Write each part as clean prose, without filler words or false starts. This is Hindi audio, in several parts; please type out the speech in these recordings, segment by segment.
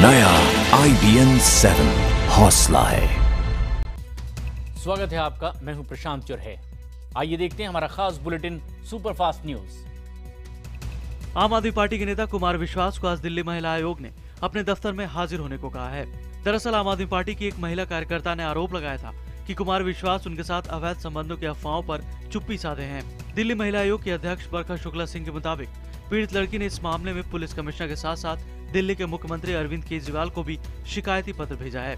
नया IBN 7 हौसला है। स्वागत है आपका, मैं हूं प्रशांत चुरहे। आइए देखते हैं हमारा खास बुलेटिन सुपरफास्ट न्यूज। आम आदमी पार्टी के नेता कुमार विश्वास को आज दिल्ली महिला आयोग ने अपने दफ्तर में हाजिर होने को कहा है। दरअसल आम आदमी पार्टी की एक महिला कार्यकर्ता ने आरोप लगाया था कि कुमार विश्वास उनके साथ अवैध संबंधों की अफवाहों पर चुप्पी साधे हैं। दिल्ली महिला आयोग की अध्यक्ष बरखा शुक्ला सिंह के मुताबिक पीड़ित लड़की ने इस मामले में पुलिस कमिश्नर के साथ साथ दिल्ली के मुख्यमंत्री अरविंद केजरीवाल को भी शिकायती पत्र भेजा है।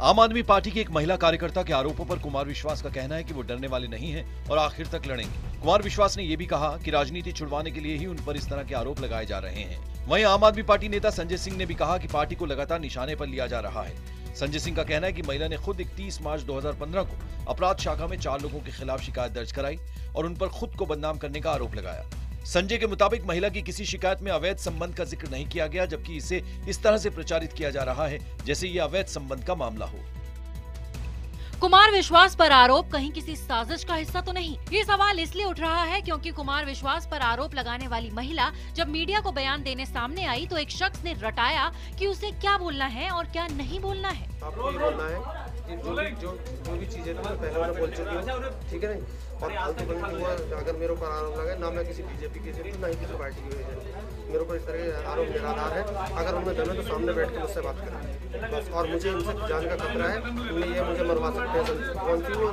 आम आदमी पार्टी की एक महिला कार्यकर्ता के आरोपों पर कुमार विश्वास का कहना है कि वो डरने वाले नहीं हैं और आखिर तक लड़ेंगे। कुमार विश्वास ने यह भी कहा कि राजनीति छुड़वाने के लिए ही उन पर इस तरह के आरोप लगाए जा रहे हैं। वहीं आम आदमी पार्टी नेता संजय सिंह ने भी कहा कि पार्टी को लगातार निशाने पर लिया जा रहा है। संजय सिंह का कहना है कि महिला ने खुद 31 मार्च 2015 को अपराध शाखा में 4 लोगों के खिलाफ शिकायत दर्ज कराई और उन पर खुद को बदनाम करने का आरोप लगाया। संजय के मुताबिक महिला की किसी शिकायत में अवैध संबंध का जिक्र नहीं किया गया, जबकि इसे इस तरह से प्रचारित किया जा रहा है जैसे ये अवैध संबंध का मामला हो। कुमार विश्वास पर आरोप कहीं किसी साजिश का हिस्सा तो नहीं? ये सवाल इसलिए उठ रहा है क्योंकि कुमार विश्वास पर आरोप लगाने वाली महिला जब मीडिया को बयान देने सामने आई तो एक शख्स ने रटाया कि उसे क्या बोलना है और क्या नहीं बोलना है। आपको ये बोलना है कि जो भी चीजें तो पहले मैंने बोल चुकी हूँ, ठीक है नहीं? और फालतू बनने हुआ अगर मेरे ऊपर आरोप लगे, ना मैं किसी बीजेपी के जरिए ना ही किसी पार्टी की वजह, मेरे ऊपर इस तरह के आरोप निराधार है। अगर उन्हें डर है तो सामने बैठ कर मुझसे बात करें बस। और मुझे इनसे जान का खतरा है, उन्हें ये मुझे मरवा सकते हैं। कौन सी वो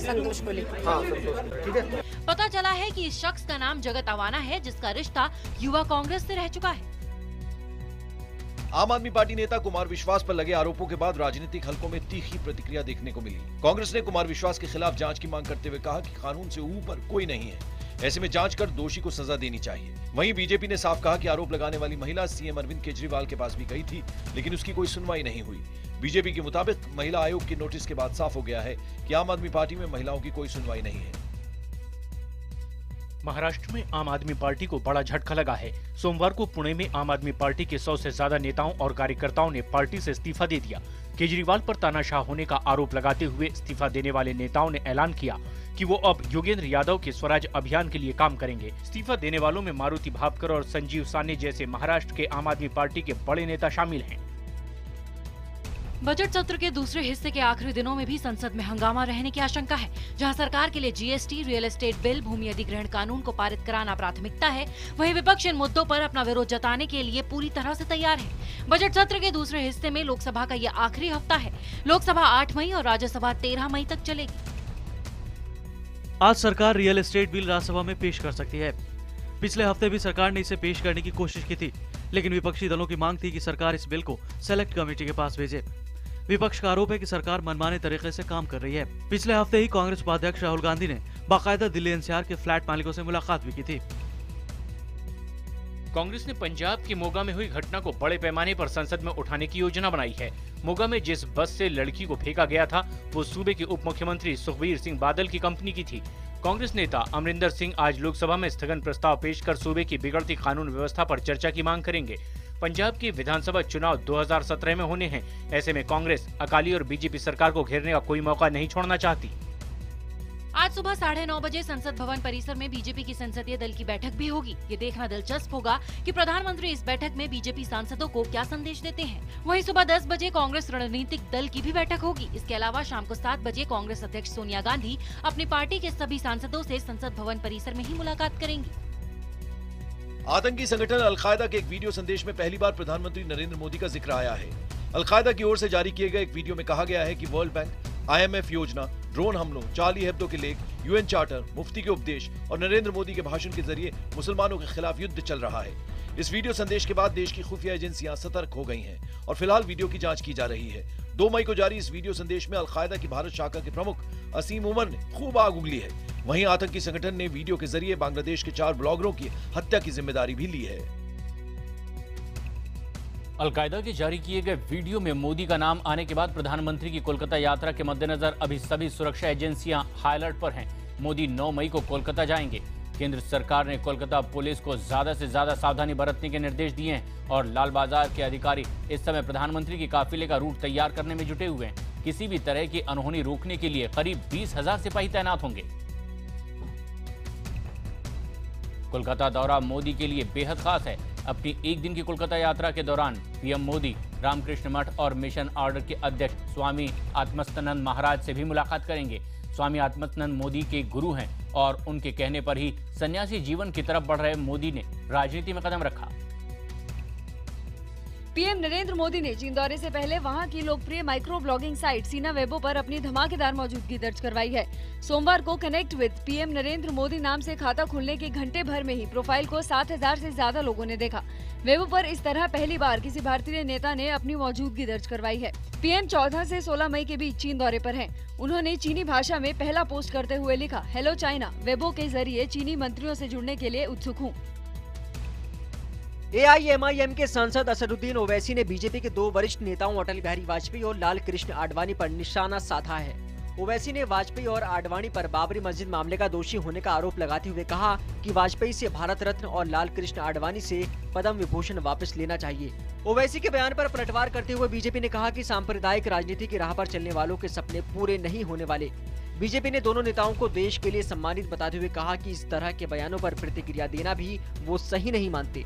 संतोष को लेकर? हाँ, संतोष, ठीक है। पता चला है कि इस शख्स का नाम जगत अवाना है, जिसका रिश्ता युवा कांग्रेस से रह चुका है। आम आदमी पार्टी नेता कुमार विश्वास पर लगे आरोपों के बाद राजनीतिक हलकों में तीखी प्रतिक्रिया देखने को मिली। कांग्रेस ने कुमार विश्वास के खिलाफ जांच की मांग करते हुए कहा कि कानून से ऊपर कोई नहीं है, ऐसे में जांच कर दोषी को सजा देनी चाहिए। वहीं बीजेपी ने साफ कहा कि आरोप लगाने वाली महिला सीएम अरविंद केजरीवाल के पास भी गई थी, लेकिन उसकी कोई सुनवाई नहीं हुई। बीजेपी के मुताबिक महिला आयोग के नोटिस के बाद साफ हो गया है कि आम आदमी पार्टी में महिलाओं की कोई सुनवाई नहीं है। महाराष्ट्र में आम आदमी पार्टी को बड़ा झटका लगा है। सोमवार को पुणे में आम आदमी पार्टी के 100 से ज्यादा नेताओं और कार्यकर्ताओं ने पार्टी से इस्तीफा दे दिया। केजरीवाल पर तानाशाह होने का आरोप लगाते हुए इस्तीफा देने वाले नेताओं ने ऐलान किया कि वो अब योगेंद्र यादव के स्वराज अभियान के लिए काम करेंगे। इस्तीफा देने वालों में मारुति भापकर और संजीव साने जैसे महाराष्ट्र के आम आदमी पार्टी के बड़े नेता शामिल हैं। बजट सत्र के दूसरे हिस्से के आखिरी दिनों में भी संसद में हंगामा रहने की आशंका है। जहां सरकार के लिए जीएसटी, रियल एस्टेट बिल, भूमि अधिग्रहण कानून को पारित कराना प्राथमिकता है, वहीं विपक्ष इन मुद्दों पर अपना विरोध जताने के लिए पूरी तरह से तैयार है। बजट सत्र के दूसरे हिस्से में लोकसभा का ये आखिरी हफ्ता है। लोकसभा 8 मई और राज्यसभा 13 मई तक चलेगी। आज सरकार रियल एस्टेट बिल राज्यसभा में पेश कर सकती है। पिछले हफ्ते भी सरकार ने इसे पेश करने की कोशिश की थी, लेकिन विपक्षी दलों की मांग थी कि सरकार इस बिल को सेलेक्ट कमेटी के पास भेजे। विपक्ष का आरोप है कि सरकार मनमाने तरीके से काम कर रही है। पिछले हफ्ते ही कांग्रेस उपाध्यक्ष राहुल गांधी ने बाकायदा दिल्ली एनसीआर के फ्लैट मालिकों से मुलाकात भी की थी। कांग्रेस ने पंजाब के मोगा में हुई घटना को बड़े पैमाने पर संसद में उठाने की योजना बनाई है। मोगा में जिस बस से लड़की को फेंका गया था वो सूबे के उप मुख्यमंत्री सुखबीर सिंह बादल की कंपनी की थी। कांग्रेस नेता अमरिंदर सिंह आज लोकसभा में स्थगन प्रस्ताव पेश कर सूबे की बिगड़ती कानून व्यवस्था पर चर्चा की मांग करेंगे। पंजाब के विधानसभा चुनाव 2017 में होने हैं। ऐसे में कांग्रेस अकाली और बीजेपी सरकार को घेरने का कोई मौका नहीं छोड़ना चाहती। आज सुबह 9:30 बजे संसद भवन परिसर में बीजेपी की संसदीय दल की बैठक भी होगी। ये देखना दिलचस्प होगा कि प्रधानमंत्री इस बैठक में बीजेपी सांसदों को क्या संदेश देते हैं। वहीं सुबह 10 बजे कांग्रेस रणनीतिक दल की भी बैठक होगी। इसके अलावा शाम को 7 बजे कांग्रेस अध्यक्ष सोनिया गांधी अपनी पार्टी के सभी सांसदों से संसद भवन परिसर में ही मुलाकात करेंगी। आतंकी संगठन अल-कायदा के एक वीडियो संदेश में पहली बार प्रधानमंत्री नरेंद्र मोदी का जिक्र आया है। अल-कायदा की ओर से जारी किए गए एक वीडियो में कहा गया है कि वर्ल्ड बैंक, IMF योजना, ड्रोन हमलों, चार्ली हेब्दो के लेख, UN चार्टर, मुफ्ती के उपदेश और नरेंद्र मोदी के भाषण के जरिए मुसलमानों के खिलाफ युद्ध चल रहा है। इस वीडियो संदेश के बाद देश की खुफिया एजेंसियां सतर्क हो गई हैं और फिलहाल वीडियो की जांच की जा रही है। 2 मई को जारी इस वीडियो संदेश में अल-कायदा की भारत शाखा के प्रमुख असीम उमर ने खूब आग उगली है। वहीं आतंकी संगठन ने वीडियो के जरिए बांग्लादेश के 4 ब्लॉगरों की हत्या की जिम्मेदारी भी ली है। अलकायदा के जारी किए गए वीडियो में मोदी का नाम आने के बाद प्रधानमंत्री की कोलकाता यात्रा के मद्देनजर अभी सभी सुरक्षा एजेंसियां हाई अलर्ट पर हैं। मोदी 9 मई को कोलकाता जाएंगे। केंद्र सरकार ने कोलकाता पुलिस को ज्यादा से ज्यादा सावधानी बरतने के निर्देश दिए हैं और लाल बाजार के अधिकारी इस समय प्रधानमंत्री के काफिले का रूट तैयार करने में जुटे हुए हैं। किसी भी तरह की अनहोनी रोकने के लिए करीब 20,000 सिपाही तैनात होंगे। कोलकाता दौरा मोदी के लिए बेहद खास है। अपनी एक दिन की कोलकाता यात्रा के दौरान पीएम मोदी रामकृष्ण मठ और मिशन ऑर्डर के अध्यक्ष स्वामी आत्मानंद महाराज से भी मुलाकात करेंगे। स्वामी आत्मानंद मोदी के गुरु हैं और उनके कहने पर ही सन्यासी जीवन की तरफ बढ़ रहे मोदी ने राजनीति में कदम रखा। पीएम नरेंद्र मोदी ने चीन दौरे से पहले वहां की लोकप्रिय माइक्रो ब्लॉगिंग साइट सीना वेबो पर अपनी धमाकेदार मौजूदगी दर्ज करवाई है। सोमवार को connect with PM Narendra Modi नाम से खाता खुलने के घंटे भर में ही प्रोफाइल को 7,000 से ज्यादा लोगों ने देखा। वेबो पर इस तरह पहली बार किसी भारतीय नेता ने अपनी मौजूदगी दर्ज करवाई है। पीएम 14 से 16 मई के बीच चीन दौरे पर हैं। उन्होंने चीनी भाषा में पहला पोस्ट करते हुए लिखा, हेलो चाइना, वेबो के जरिए चीनी मंत्रियों से जुड़ने के लिए उत्सुक हूँ। AIMIM के सांसद असदुद्दीन ओवैसी ने बीजेपी के 2 वरिष्ठ नेताओं अटल बिहारी वाजपेयी और लाल कृष्ण आडवाणी पर निशाना साधा है। ओवैसी ने वाजपेयी और आडवाणी पर बाबरी मस्जिद मामले का दोषी होने का आरोप लगाते हुए कहा कि वाजपेयी से भारत रत्न और लाल कृष्ण आडवाणी से पद्म विभूषण वापस लेना चाहिए। ओवैसी के बयान पर पलटवार करते हुए बीजेपी ने कहा कि सांप्रदायिक राजनीति की राह पर चलने वालों के सपने पूरे नहीं होने वाले। बीजेपी ने दोनों नेताओं को देश के लिए सम्मानित बताते हुए कहा कि इस तरह के बयानों पर प्रतिक्रिया देना भी वो सही नहीं मानते।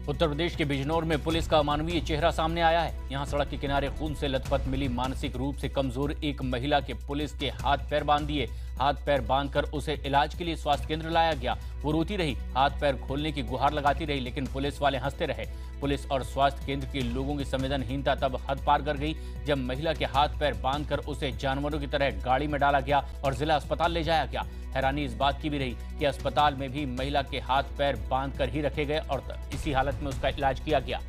उत्तर प्रदेश के बिजनौर में पुलिस का अमानवीय चेहरा सामने आया है। यहां सड़क के किनारे खून से लथपथ मिली मानसिक रूप से कमजोर एक महिला के पुलिस के हाथ पैर बांध दिए। हाथ पैर बांधकर उसे इलाज के लिए स्वास्थ्य केंद्र लाया गया। वो रोती रही, हाथ पैर खोलने की गुहार लगाती रही, लेकिन पुलिस वाले हंसते रहे। पुलिस और स्वास्थ्य केंद्र के लोगों की संवेदनहीनता तब हद पार कर गई जब महिला के हाथ पैर बांधकर उसे जानवरों की तरह गाड़ी में डाला गया और जिला अस्पताल ले जाया गया। हैरानी इस बात की भी रही कि अस्पताल में भी महिला के हाथ पैर बांधकर ही रखे गए और इसी हालत में उसका इलाज किया गया।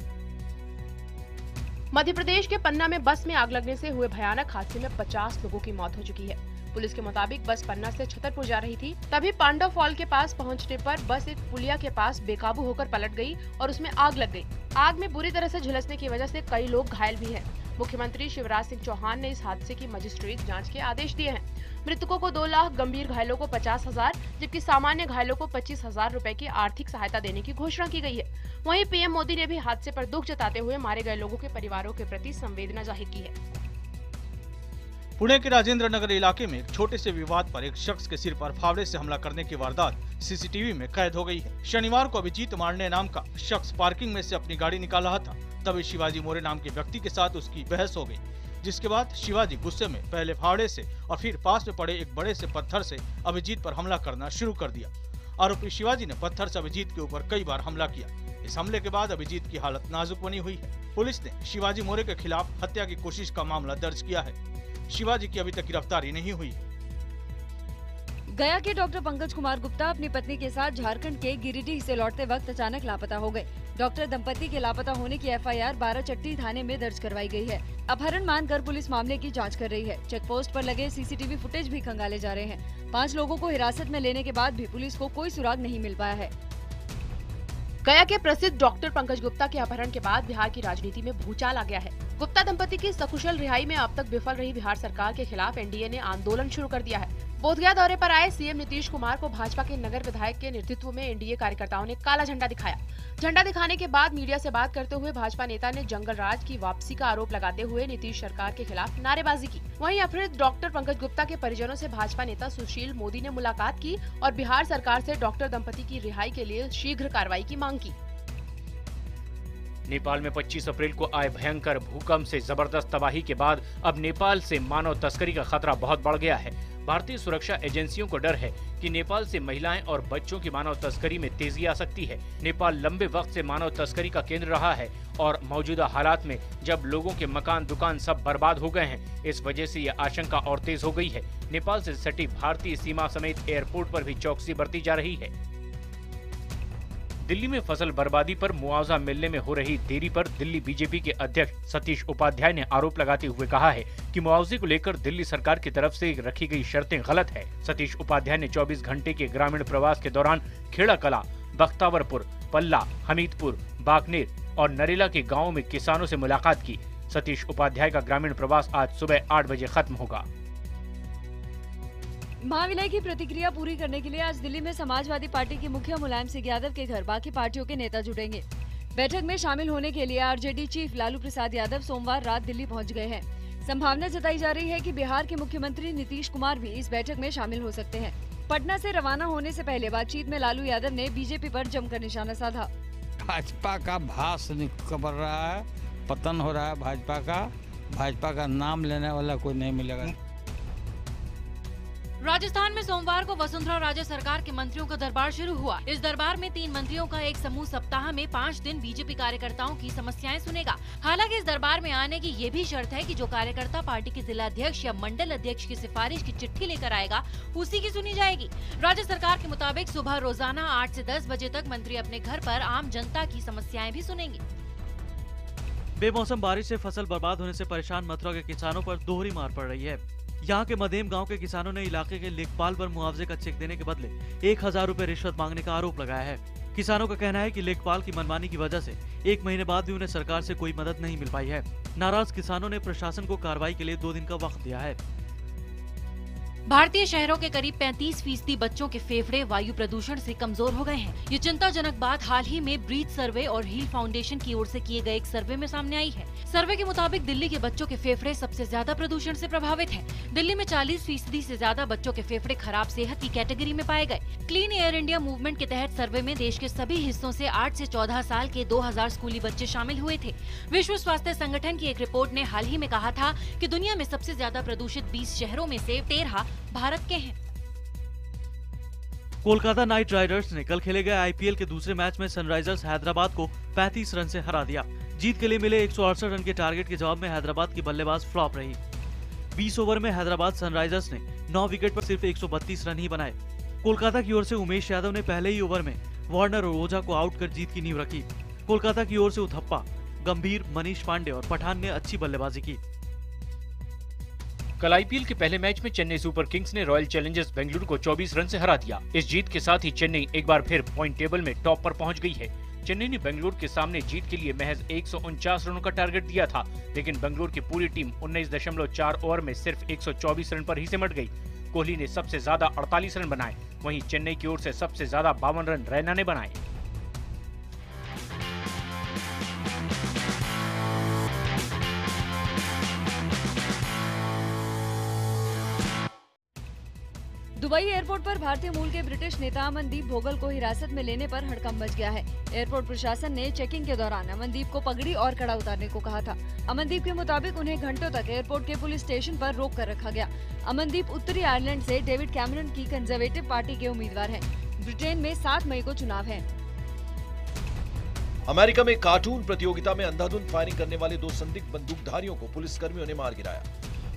मध्य प्रदेश के पन्ना में बस में आग लगने से हुए भयानक हादसे में 50 लोगों की मौत हो चुकी है। पुलिस के मुताबिक बस पन्ना से छतरपुर जा रही थी, तभी पांडव फॉल के पास पहुंचने पर बस एक पुलिया के पास बेकाबू होकर पलट गई और उसमें आग लग गई। आग में बुरी तरह से झुलसने की वजह से कई लोग घायल भी हैं। मुख्यमंत्री शिवराज सिंह चौहान ने इस हादसे की मजिस्ट्रेट जांच के आदेश दिए हैं। मृतकों को 2 लाख, गंभीर घायलों को 50,000 जबकि सामान्य घायलों को 25,000 रुपए की आर्थिक सहायता देने की घोषणा की गई है। वहीं पीएम मोदी ने भी हादसे पर दुख जताते हुए मारे गए लोगों के परिवारों के प्रति संवेदना जाहिर की है। पुणे के राजेंद्र नगर इलाके में एक छोटे से विवाद पर एक शख्स के सिर पर फावड़े से हमला करने की वारदात सीसीटीवी में कैद हो गई है। शनिवार को अभिजीत मारने नाम का शख्स पार्किंग में से अपनी गाड़ी निकाल रहा था, तभी शिवाजी मोरे नाम के व्यक्ति के साथ उसकी बहस हो गई, जिसके बाद शिवाजी गुस्से में पहले फावड़े से और फिर पास में पड़े एक बड़े से पत्थर से अभिजीत पर हमला करना शुरू कर दिया। आरोपी शिवाजी ने पत्थर से अभिजीत के ऊपर कई बार हमला किया। इस हमले के बाद अभिजीत की हालत नाजुक बनी हुई है। पुलिस ने शिवाजी मोरे के खिलाफ हत्या की कोशिश का मामला दर्ज किया है। शिवाजी की अभी तक गिरफ्तारी नहीं हुई। गया के डॉक्टर पंकज कुमार गुप्ता अपनी पत्नी के साथ झारखंड के गिरिडीह से लौटते वक्त अचानक लापता हो गए। डॉक्टर दंपति के लापता होने की FIR 12 थाने में दर्ज करवाई गई है। अपहरण मानकर पुलिस मामले की जांच कर रही है। चेक पोस्ट पर लगे CCTV फुटेज भी खंगाले जा रहे हैं। 5 लोगों को हिरासत में लेने के बाद भी पुलिस को कोई सुराग नहीं मिल पाया है। गया के प्रसिद्ध डॉक्टर पंकज गुप्ता के अपहरण के बाद बिहार की राजनीति में भूचाल आ गया है। गुप्ता दंपति की सकुशल रिहाई में अब तक विफल रही बिहार सरकार के खिलाफ NDA ने आंदोलन शुरू कर दिया है। बोधगया दौरे पर आए CM नीतीश कुमार को भाजपा के नगर विधायक के नेतृत्व में NDA कार्यकर्ताओं ने काला झंडा दिखाया। झंडा दिखाने के बाद मीडिया से बात करते हुए भाजपा नेता ने जंगल राज की वापसी का आरोप लगाते हुए नीतीश सरकार के खिलाफ नारेबाजी की। वहीं अपहृत डॉक्टर पंकज गुप्ता के परिजनों से भाजपा नेता सुशील मोदी ने मुलाकात की और बिहार सरकार से डॉक्टर दंपति की रिहाई के लिए शीघ्र कार्रवाई की मांग की। नेपाल में 25 अप्रैल को आए भयंकर भूकंप से जबरदस्त तबाही के बाद अब नेपाल से मानव तस्करी का खतरा बहुत बढ़ गया है। भारतीय सुरक्षा एजेंसियों को डर है कि नेपाल से महिलाएं और बच्चों की मानव तस्करी में तेजी आ सकती है। नेपाल लंबे वक्त से मानव तस्करी का केंद्र रहा है और मौजूदा हालात में जब लोगों के मकान दुकान सब बर्बाद हो गए हैं, इस वजह से यह आशंका और तेज हो गई है। नेपाल से सटी भारतीय सीमा समेत एयरपोर्ट पर भी चौकसी बरती जा रही है। दिल्ली में फसल बर्बादी पर मुआवजा मिलने में हो रही देरी पर दिल्ली बीजेपी के अध्यक्ष सतीश उपाध्याय ने आरोप लगाते हुए कहा है कि मुआवजे को लेकर दिल्ली सरकार की तरफ से रखी गई शर्तें गलत है। सतीश उपाध्याय ने 24 घंटे के ग्रामीण प्रवास के दौरान खेड़ा कला, बख्तावरपुर, पल्ला, हमीदपुर, बाकनेर और नरेला के गाँवों में किसानों से मुलाकात की। सतीश उपाध्याय का ग्रामीण प्रवास आज सुबह 8 बजे खत्म होगा। महाविलय की प्रतिक्रिया पूरी करने के लिए आज दिल्ली में समाजवादी पार्टी के मुखिया मुलायम सिंह यादव के घर बाकी पार्टियों के नेता जुटेंगे। बैठक में शामिल होने के लिए RJD चीफ लालू प्रसाद यादव सोमवार रात दिल्ली पहुंच गए हैं। संभावना जताई जा रही है कि बिहार के मुख्यमंत्री नीतीश कुमार भी इस बैठक में शामिल हो सकते हैं। पटना से रवाना होने से पहले बातचीत में लालू यादव ने बीजेपी पर जमकर निशाना साधा। भाजपा का भास कबर रहा है, पतन हो रहा है भाजपा का नाम लेने वाला कोई नहीं मिलेगा। राजस्थान में सोमवार को वसुंधरा राजे सरकार के मंत्रियों का दरबार शुरू हुआ। इस दरबार में 3 मंत्रियों का एक समूह सप्ताह में 5 दिन बीजेपी कार्यकर्ताओं की समस्याएं सुनेगा। हालांकि इस दरबार में आने की ये भी शर्त है कि जो कार्यकर्ता पार्टी के जिला अध्यक्ष या मंडल अध्यक्ष की सिफारिश की चिट्ठी लेकर आएगा, उसी की सुनी जाएगी। राज्य सरकार के मुताबिक सुबह रोजाना 8 से 10 बजे तक मंत्री अपने घर पर आम जनता की समस्याएं भी सुनेंगे। बेमौसम बारिश से फसल बर्बाद होने से परेशान मथुरा के किसानों पर दोहरी मार पड़ रही है। यहाँ के मदेम गांव के किसानों ने इलाके के लेखपाल पर मुआवजे का चेक देने के बदले 1000 रुपए रिश्वत मांगने का आरोप लगाया है। किसानों का कहना है कि लेखपाल की मनमानी की वजह से 1 महीने बाद भी उन्हें सरकार से कोई मदद नहीं मिल पाई है। नाराज किसानों ने प्रशासन को कार्रवाई के लिए 2 दिन का वक्त दिया है। भारतीय शहरों के करीब 35% बच्चों के फेफड़े वायु प्रदूषण से कमजोर हो गए हैं। ये चिंताजनक बात हाल ही में ब्रीथ सर्वे और हील फाउंडेशन की ओर से किए गए एक सर्वे में सामने आई है। सर्वे के मुताबिक दिल्ली के बच्चों के फेफड़े सबसे ज्यादा प्रदूषण से प्रभावित हैं। दिल्ली में 40% से ज्यादा बच्चों के फेफड़े खराब सेहत की कैटेगरी में पाए गए। क्लीन एयर इंडिया मूवमेंट के तहत सर्वे में देश के सभी हिस्सों से 8 से 14 साल के 2000 स्कूली बच्चे शामिल हुए थे। विश्व स्वास्थ्य संगठन की एक रिपोर्ट ने हाल ही में कहा था कि दुनिया में सबसे ज्यादा प्रदूषित 20 शहरों में से 13 भारत के हैं। कोलकाता नाइट राइडर्स ने कल खेले गए आईपीएल के दूसरे मैच में सनराइजर्स हैदराबाद को 35 रन से हरा दिया। जीत के लिए मिले 168 रन के टारगेट के जवाब में हैदराबाद की बल्लेबाज फ्लॉप रही। 20 ओवर में हैदराबाद सनराइजर्स ने 9 विकेट पर सिर्फ 132 रन ही बनाए। कोलकाता की ओर से उमेश यादव ने पहले ही ओवर में वार्नर और ओझा को आउट कर जीत की नींव रखी। कोलकाता की ओर से उथप्पा, गंभीर, मनीष पांडे और पठान ने अच्छी बल्लेबाजी की। कल आईपीएल के पहले मैच में चेन्नई सुपर किंग्स ने रॉयल चैलेंजर्स बेंगलुरु को 24 रन से हरा दिया। इस जीत के साथ ही चेन्नई एक बार फिर पॉइंट टेबल में टॉप पर पहुंच गई है। चेन्नई ने बेंगलुरु के सामने जीत के लिए महज 149 रनों का टारगेट दिया था, लेकिन बेंगलुरु की पूरी टीम 19.4 ओवर में सिर्फ 124 रन पर ही सिमट गई। कोहली ने सबसे ज्यादा 48 रन बनाए, वहीं चेन्नई की ओर से सबसे ज्यादा 52 रन रैना ने बनाए। दुबई एयरपोर्ट पर भारतीय मूल के ब्रिटिश नेता अमनदीप भोगल को हिरासत में लेने पर हड़कंप मच गया है। एयरपोर्ट प्रशासन ने चेकिंग के दौरान अमनदीप को पगड़ी और कड़ा उतारने को कहा था। अमनदीप के मुताबिक उन्हें घंटों तक एयरपोर्ट के पुलिस स्टेशन पर रोक कर रखा गया। अमनदीप उत्तरी आयरलैंड से डेविड कैमरन की कंजर्वेटिव पार्टी के उम्मीदवार हैं। ब्रिटेन में 7 मई को चुनाव है। अमेरिका में कार्टून प्रतियोगिता में अंधाधुंध फायरिंग करने वाले 2 संदिग्ध बंदूकधारियों को पुलिसकर्मियों ने मार गिराया।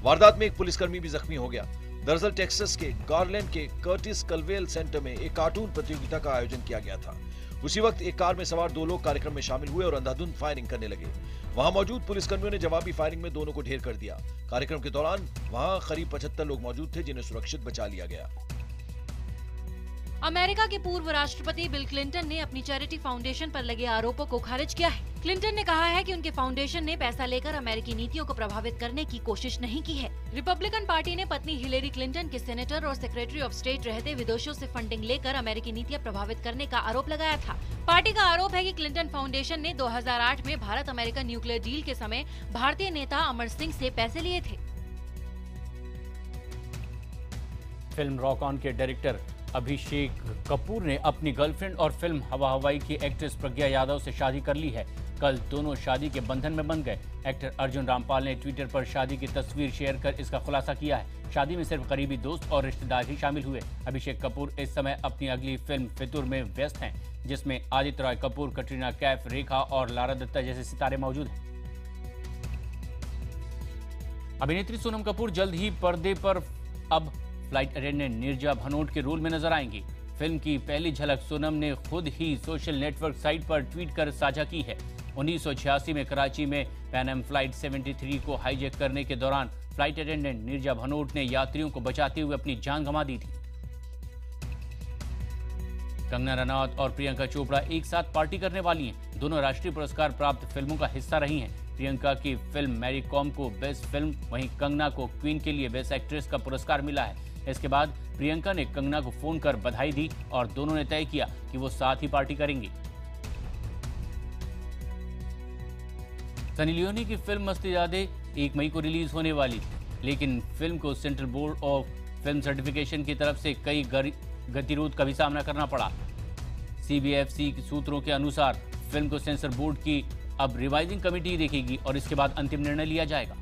वारदात में एक पुलिसकर्मी भी जख्मी हो गया। दरअसल टेक्सास के गारलैंड के कर्टिस कलवेल सेंटर में एक कार्टून प्रतियोगिता का आयोजन किया गया था। उसी वक्त एक कार में सवार 2 लोग कार्यक्रम में शामिल हुए और अंधाधुंध फायरिंग करने लगे। वहां मौजूद पुलिसकर्मियों ने जवाबी फायरिंग में दोनों को ढेर कर दिया। कार्यक्रम के दौरान वहां करीब 75 लोग मौजूद थे, जिन्हें सुरक्षित बचा लिया गया। अमेरिका के पूर्व राष्ट्रपति बिल क्लिंटन ने अपनी चैरिटी फाउंडेशन पर लगे आरोपों को खारिज किया है। क्लिंटन ने कहा है कि उनके फाउंडेशन ने पैसा लेकर अमेरिकी नीतियों को प्रभावित करने की कोशिश नहीं की है। रिपब्लिकन पार्टी ने पत्नी हिलेरी क्लिंटन के सेनेटर और सेक्रेटरी ऑफ स्टेट रहते विदेशों से फंडिंग लेकर अमेरिकी नीतियां प्रभावित करने का आरोप लगाया था। पार्टी का आरोप है कि क्लिंटन फाउंडेशन ने 2008 में भारत अमेरिका न्यूक्लियर डील के समय भारतीय नेता अमर सिंह से पैसे लिए थे। फिल्म रॉक ऑन के डायरेक्टर अभिषेक कपूर ने अपनी गर्लफ्रेंड और फिल्म हवा हवाई की एक्ट्रेस प्रज्ञा यादव से शादी कर ली है। कल दोनों शादी के बंधन में बंध गए। एक्टर अर्जुन रामपाल ने ट्विटर पर शादी की तस्वीर शेयर कर इसका खुलासा किया है। शादी में सिर्फ करीबी दोस्त और रिश्तेदार ही शामिल हुए। अभिषेक कपूर इस समय अपनी अगली फिल्म फितूर में व्यस्त हैं, जिसमें आदित्य रॉय कपूर, कटरीना कैफ, रेखा और लारा दत्ता जैसे सितारे मौजूद हैं। अभिनेत्री सोनम कपूर जल्द ही पर्दे पर अब फ्लाइट अटेंडेंट नीरजा भनोट के रोल में नजर आएंगी। फिल्म की पहली झलक सोनम ने खुद ही सोशल नेटवर्क साइट पर ट्वीट कर साझा की है। 1986 में कराची में पैन एम फ्लाइट 73 को हाईजैक करने के दौरान फ्लाइट अटेंडेंट नीरजा भनोट ने यात्रियों को बचाते हुए अपनी जान गंवा दी थी। कंगना रनौत और प्रियंका चोपड़ा एक साथ पार्टी करने वाली हैं। दोनों राष्ट्रीय पुरस्कार प्राप्त फिल्मों का हिस्सा रही हैं। प्रियंका की फिल्म मैरी कॉम को बेस्ट फिल्म, वहीं कंगना को क्वीन के लिए बेस्ट एक्ट्रेस का पुरस्कार मिला है। इसके बाद प्रियंका ने कंगना को फोन कर बधाई दी और दोनों ने तय किया कि वो साथ ही पार्टी करेंगी। सनी लियोनी की फिल्म मस्तीजादे 1 मई को रिलीज होने वाली थी, लेकिन फिल्म को central board of film certification की तरफ से कई गतिरोध का भी सामना करना पड़ा। CBFC सूत्रों के अनुसार फिल्म को सेंसर बोर्ड की अब रिवाइजिंग कमेटी देखेगी और इसके बाद अंतिम निर्णय लिया जाएगा।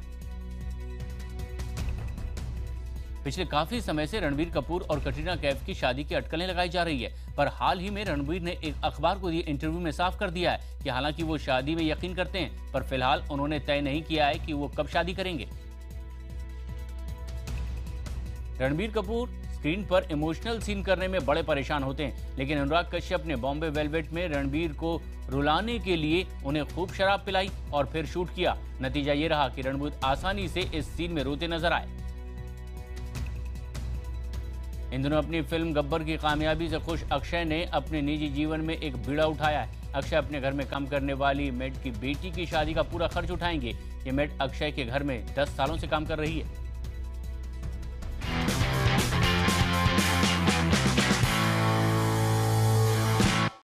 पिछले काफी समय से रणबीर कपूर और कटरीना कैफ की शादी की अटकलें लगाई जा रही है, पर हाल ही में रणबीर ने एक अखबार को दिए इंटरव्यू में साफ कर दिया है कि हालांकि वो शादी में यकीन करते हैं, पर फिलहाल उन्होंने तय नहीं किया है कि वो कब शादी करेंगे। रणबीर कपूर स्क्रीन पर इमोशनल सीन करने में बड़े परेशान होते हैं, लेकिन अनुराग कश्यप ने बॉम्बे वेलवेट में रणबीर को रुलाने के लिए उन्हें खूब शराब पिलाई और फिर शूट किया। नतीजा ये रहा कि रणबीर आसानी से इस सीन में रोते नजर आए। इन दिनों अपनी फिल्म गब्बर की कामयाबी से खुश अक्षय ने अपने निजी जीवन में एक बीड़ा उठाया है। अक्षय अपने घर में काम करने वाली मेड की बेटी की शादी का पूरा खर्च उठाएंगे। ये मेड अक्षय के घर में 10 सालों से काम कर रही है।